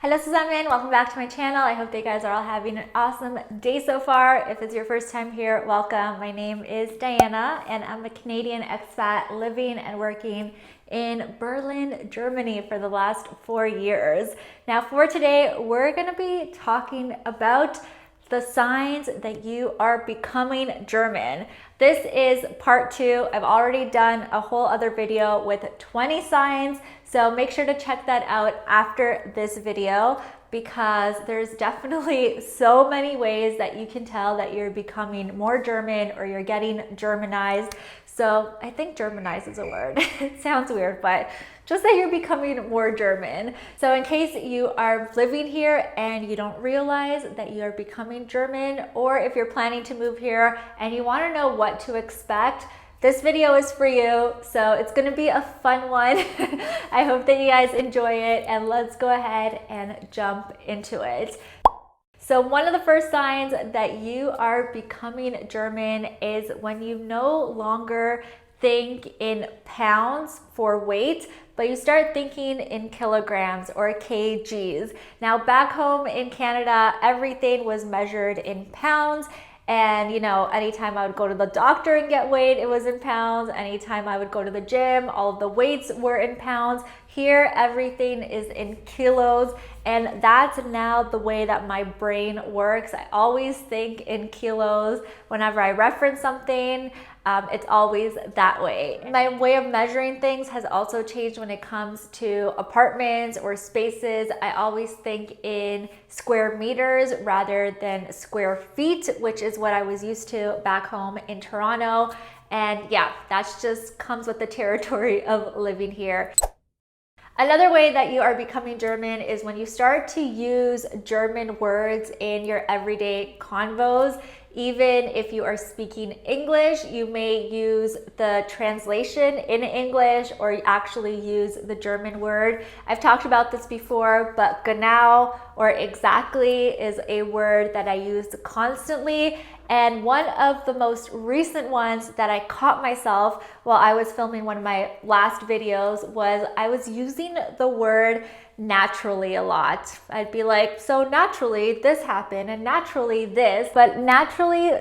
Hello zusammen, welcome back to my channel. I hope that you guys are all having an awesome day so far. If it's your first time here, welcome. My name is Diana and I'm a Canadian expat living and working in Berlin, Germany for the last 4 years. Now for today, we're gonna be talking about the signs that you are becoming German. This is part 2. I've already done a whole other video with 20 signs, so make sure to check that out after this video because there's definitely so many ways that you can tell that you're becoming more German or you're getting Germanized. So I think Germanized is a word. It sounds weird, but just that you're becoming more German. So in case you are living here and you don't realize that you are becoming German, or if you're planning to move here and you want to know what to expect, this video is for you. So it's going to be a fun one. I hope that you guys enjoy it, and let's go ahead and jump into it. So one of the first signs that you are becoming German is when you no longer think in pounds for weight, but you start thinking in kilograms or kgs. Now back home in Canada, everything was measured in pounds. And you know, anytime I would go to the doctor and get weighed, it was in pounds. Anytime I would go to the gym, all of the weights were in pounds. Here, everything is in kilos. And that's now the way that my brain works. I always think in kilos whenever I reference something. It's always that way. My way of measuring things has also changed when it comes to apartments or spaces. I always think in square meters rather than square feet, which is what I was used to back home in Toronto. And yeah, that's just comes with the territory of living here. Another way that you are becoming German is when you start to use German words in your everyday convos. Even if you are speaking English, you may use the translation in English or actually use the German word. I've talked about this before, but genau or exactly is a word that I use constantly. And one of the most recent ones that I caught myself while I was filming one of my last videos was I was using the word naturally a lot. I'd be like, so naturally this happened and naturally this, but naturally.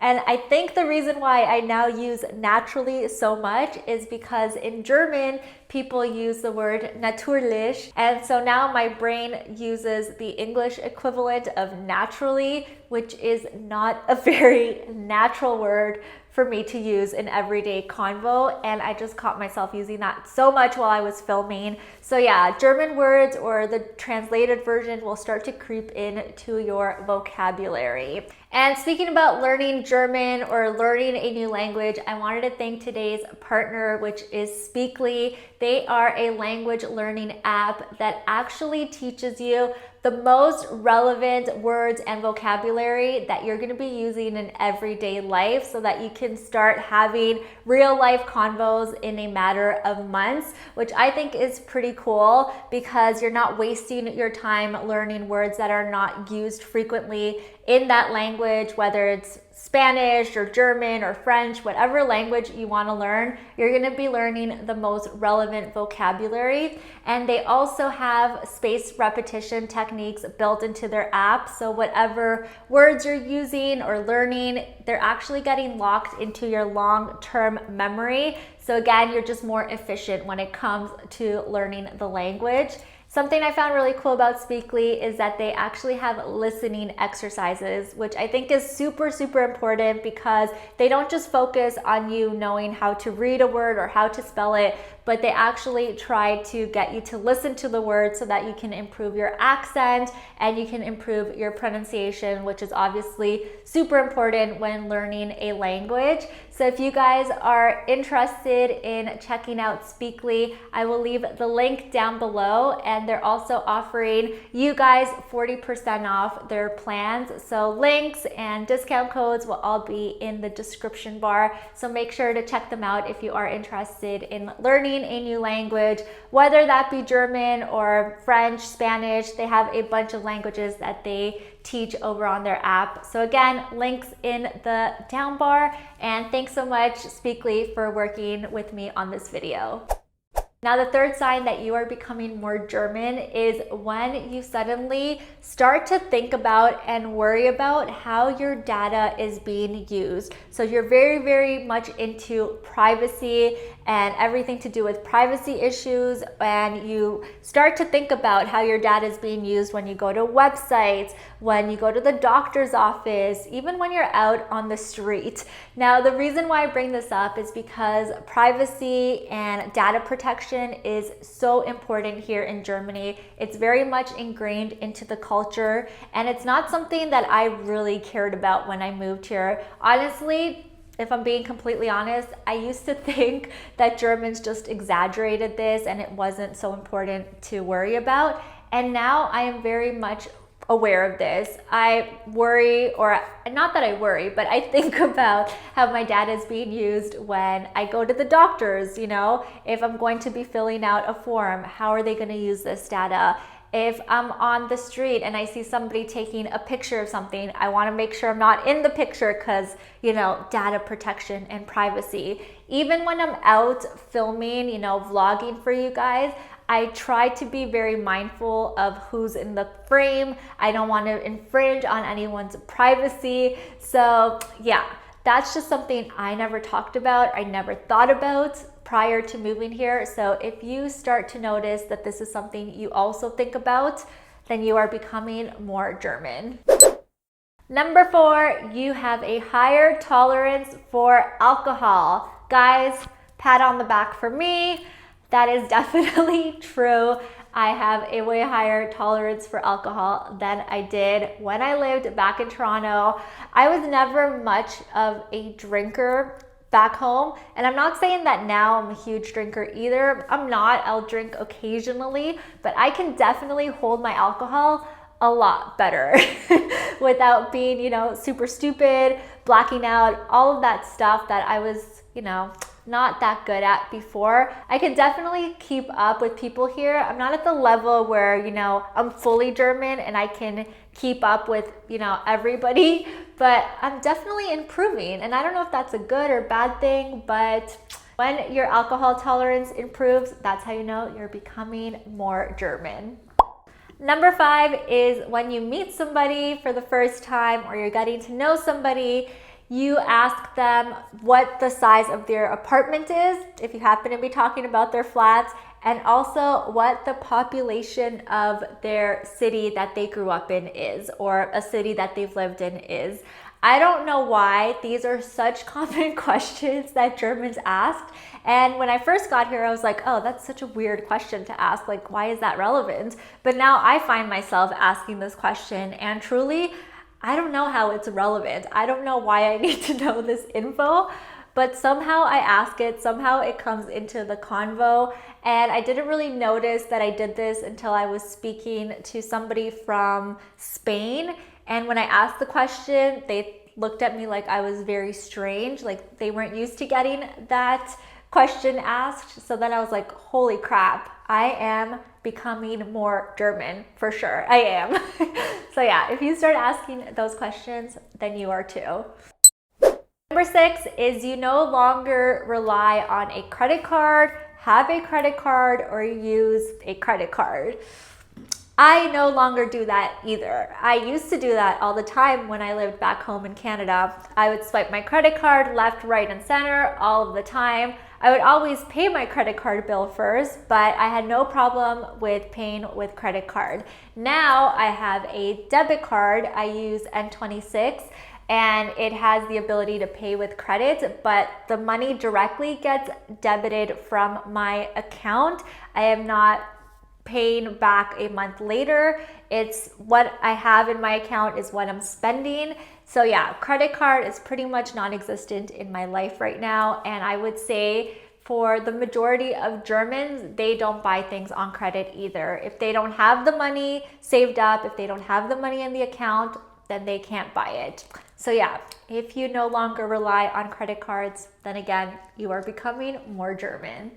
And I think the reason why I now use naturally so much is because in German, people use the word natürlich. And so now my brain uses the English equivalent of naturally, which is not a very natural word for me to use in everyday convo. And I just caught myself using that so much while I was filming. So yeah, German words or the translated version will start to creep into your vocabulary. And speaking about learning German or learning a new language, I wanted to thank today's partner, which is Speakly. They are a language learning app that actually teaches you the most relevant words and vocabulary that you're going to be using in everyday life so that you can start having real life convos in a matter of months, which I think is pretty cool because you're not wasting your time learning words that are not used frequently in that language, whether it's Spanish or German or French, whatever language you want to learn, you're going to be learning the most relevant vocabulary. And they also have spaced repetition techniques built into their app. So whatever words you're using or learning, they're actually getting locked into your long-term memory. So again, you're just more efficient when it comes to learning the language. Something I found really cool about Speakly is that they actually have listening exercises, which I think is super, super important because they don't just focus on you knowing how to read a word or how to spell it, but they actually try to get you to listen to the word so that you can improve your accent and you can improve your pronunciation, which is obviously super important when learning a language. So if you guys are interested in checking out Speakly, I will leave the link down below, and they're also offering you guys 40% off their plans. So links and discount codes will all be in the description bar. So make sure to check them out if you are interested in learning a new language, whether that be German or French, Spanish. They have a bunch of languages that they teach over on their app. So again, links in the down bar. And thanks so much, Speakly, for working with me on this video. Now, the third sign that you are becoming more German is when you suddenly start to think about and worry about how your data is being used. So you're very, very much into privacy and everything to do with privacy issues, and you start to think about how your data is being used when you go to websites, when you go to the doctor's office, even when you're out on the street. Now, the reason why I bring this up is because privacy and data protection is so important here in Germany. It's very much ingrained into the culture, and it's not something that I really cared about when I moved here. Honestly, if I'm being completely honest, I used to think that Germans just exaggerated this and it wasn't so important to worry about. And now I am very much aware of this. I worry, or not that I worry, but I think about how my data is being used when I go to the doctors. If I'm going to be filling out a form, how are they going to use this data? If I'm on the street and I see somebody taking a picture of something, I want to make sure I'm not in the picture because, data protection and privacy. Even when I'm out filming, vlogging for you guys, I try to be very mindful of who's in the frame. I don't want to infringe on anyone's privacy. So yeah, that's just something I never talked about. I never thought about prior to moving here. So if you start to notice that this is something you also think about, then you are becoming more German. Number 4, you have a higher tolerance for alcohol. Guys, pat on the back for me. That is definitely true. I have a way higher tolerance for alcohol than I did when I lived back in Toronto. I was never much of a drinker back home, and I'm not saying that now I'm a huge drinker either. I'm not. I'll drink occasionally, but I can definitely hold my alcohol a lot better without being, super stupid, blacking out, all of that stuff that I was, not that good at before. I can definitely keep up with people here. I'm not at the level where, I'm fully German and I can keep up with, everybody, but I'm definitely improving. And I don't know if that's a good or bad thing, but when your alcohol tolerance improves, that's how you know you're becoming more German. Number 5 is when you meet somebody for the first time or you're getting to know somebody, you ask them what the size of their apartment is, if you happen to be talking about their flats, and also what the population of their city that they grew up in is, or a city that they've lived in is. I don't know why these are such common questions that Germans ask. And when I first got here, I was like, oh, that's such a weird question to ask. Like, why is that relevant? But now I find myself asking this question, and truly, I don't know how it's relevant. I don't know why I need to know this info, but somehow I ask it, somehow it comes into the convo, and I didn't really notice that I did this until I was speaking to somebody from Spain. And when I asked the question, they looked at me like I was very strange, like they weren't used to getting that question asked. So then I was like, holy crap, I am becoming more German for sure. I am. So yeah, if you start asking those questions, then you are too. Number 6 is you no longer rely on a credit card, have a credit card, or use a credit card. I no longer do that either. I used to do that all the time when I lived back home in Canada. I would swipe my credit card left, right, and center all of the time. I would always pay my credit card bill first, but I had no problem with paying with credit card. Now I have a debit card. I use N26, and it has the ability to pay with credit, but the money directly gets debited from my account. I am not paying back a month later. It's what I have in my account is what I'm spending. So yeah, credit card is pretty much non-existent in my life right now. And I would say for the majority of Germans, they don't buy things on credit either. If they don't have the money saved up, if they don't have the money in the account, then they can't buy it. So yeah, if you no longer rely on credit cards, then again, you are becoming more German.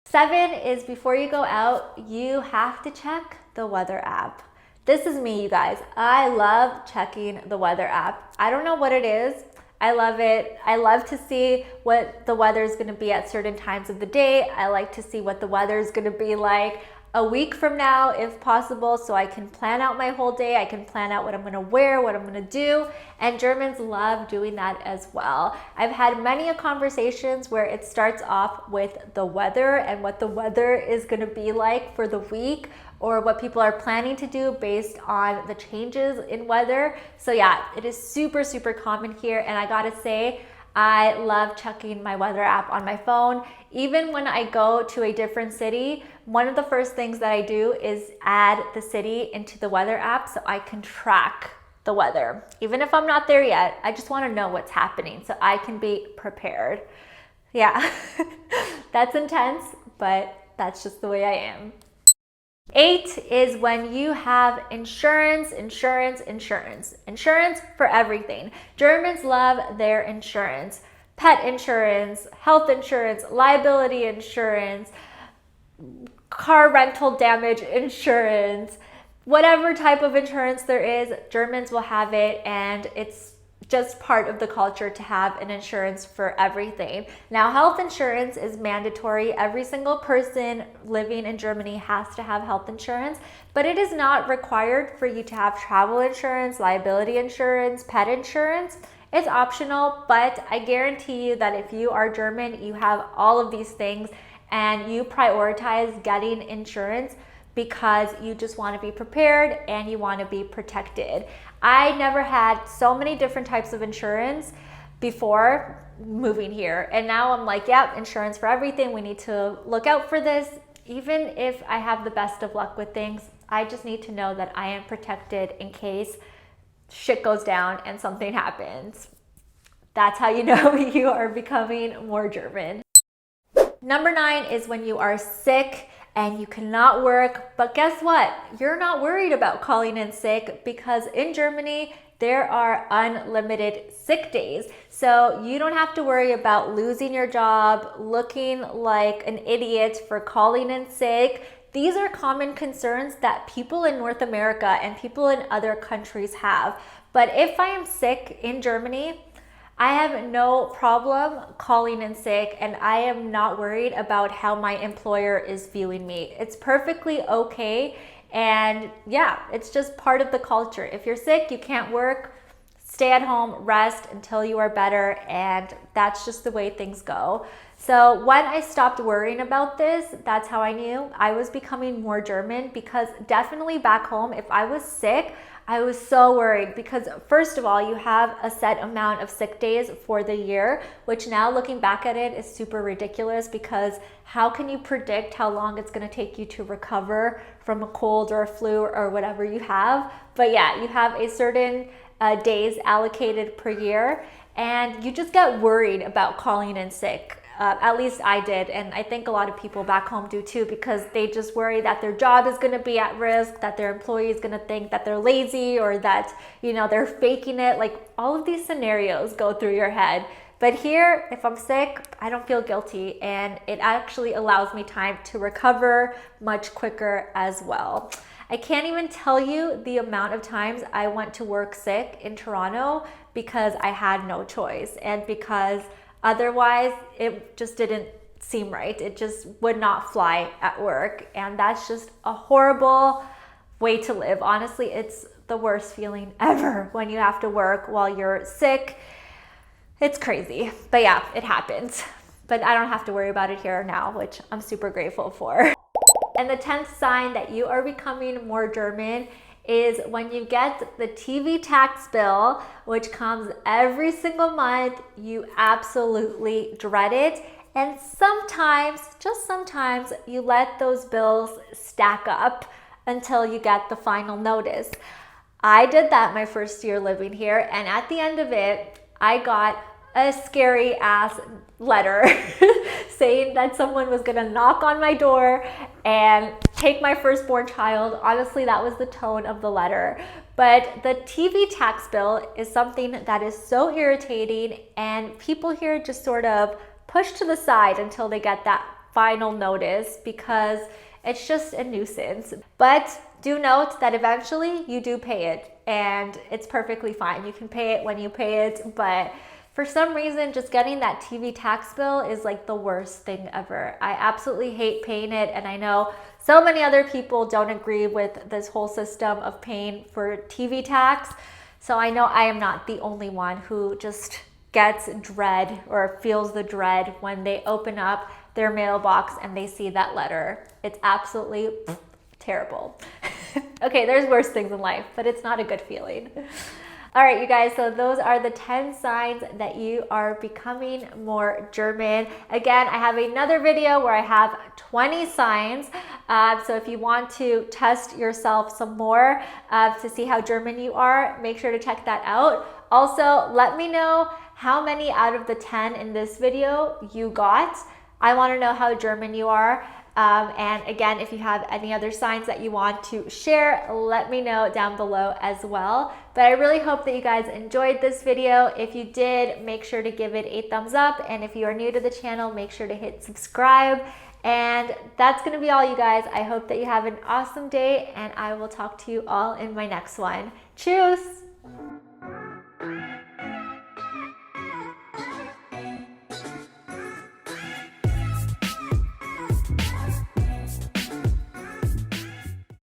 7 is before you go out, you have to check the weather app. This is me, you guys. I love checking the weather app. I don't know what it is. I love it. I love to see what the weather is going to be at certain times of the day. I like to see what the weather is going to be like a week from now, if possible, so I can plan out my whole day. I can plan out what I'm going to wear, what I'm going to do. And Germans love doing that as well. I've had many conversations where it starts off with the weather and what the weather is going to be like for the week, or what people are planning to do based on the changes in weather. So yeah, it is super, super common here. And I gotta say, I love checking my weather app on my phone. Even when I go to a different city, one of the first things that I do is add the city into the weather app so I can track the weather. Even if I'm not there yet, I just wanna know what's happening so I can be prepared. Yeah, that's intense, but that's just the way I am. 8 is when you have insurance for everything. Germans love their insurance. Pet insurance, health insurance, liability insurance, car rental damage insurance, whatever type of insurance there is, Germans will have it, and it's just part of the culture to have an insurance for everything. Now, health insurance is mandatory. Every single person living in Germany has to have health insurance, but it is not required for you to have travel insurance, liability insurance, pet insurance. It's optional, but I guarantee you that if you are German, you have all of these things and you prioritize getting insurance because you just want to be prepared and you want to be protected. I never had so many different types of insurance before moving here. And now I'm like, yep, insurance for everything. We need to look out for this. Even if I have the best of luck with things, I just need to know that I am protected in case shit goes down and something happens. That's how you know you are becoming more German. Number 9 is when you are sick and you cannot work, but guess what? You're not worried about calling in sick because in Germany, there are unlimited sick days. So you don't have to worry about losing your job, looking like an idiot for calling in sick. These are common concerns that people in North America and people in other countries have. But if I am sick in Germany, I have no problem calling in sick, and I am not worried about how my employer is viewing me. It's perfectly okay, and yeah, it's just part of the culture. If you're sick, you can't work, stay at home, rest until you are better, and that's just the way things go. So when I stopped worrying about this, that's how I knew I was becoming more German, because definitely back home, if I was sick, I was so worried because first of all, you have a set amount of sick days for the year, which now looking back at it is super ridiculous because how can you predict how long it's going to take you to recover from a cold or a flu or whatever you have? But yeah, you have a certain days allocated per year, and you just get worried about calling in sick. At least I did, and I think a lot of people back home do too, because they just worry that their job is going to be at risk, that their employee is going to think that they're lazy or that, you know, they're faking it. Like all of these scenarios go through your head. But here, if I'm sick, I don't feel guilty, and it actually allows me time to recover much quicker as well. I can't even tell you the amount of times I went to work sick in Toronto because I had no choice, and because otherwise, it just didn't seem right. It just would not fly at work. And that's just a horrible way to live. Honestly, it's the worst feeling ever when you have to work while you're sick. It's crazy. But yeah, it happens. But I don't have to worry about it here now, which I'm super grateful for. And the 10th sign that you are becoming more German is when you get the TV tax bill, which comes every single month. You absolutely dread it. And sometimes, just sometimes, you let those bills stack up until you get the final notice. I did that my first year living here, and at the end of it, I got a scary ass letter saying that someone was gonna knock on my door and take my firstborn child. Honestly, that was the tone of the letter. But the TV tax bill is something that is so irritating, and people here just sort of push to the side until they get that final notice because it's just a nuisance. But do note that eventually you do pay it, and it's perfectly fine. You can pay it when you pay it, but For some reason, just getting that TV tax bill is like the worst thing ever. I absolutely hate paying it, and I know so many other people don't agree with this whole system of paying for TV tax. So I know I am not the only one who just gets dread or feels the dread when they open up their mailbox and they see that letter. It's absolutely terrible. Okay, there's worse things in life, but it's not a good feeling. All right, you guys, so those are the 10 signs that you are becoming more German. Again, I have another video where I have 20 signs. So if you want to test yourself some more to see how German you are, make sure to check that out. Also, let me know how many out of the 10 in this video you got. I want to know how German you are. And again, if you have any other signs that you want to share, let me know down below as well. But I really hope that you guys enjoyed this video. If you did, make sure to give it a thumbs up. And if you are new to the channel, make sure to hit subscribe. And that's going to be all, you guys. I hope that you have an awesome day, and I will talk to you all in my next one. Tschüss!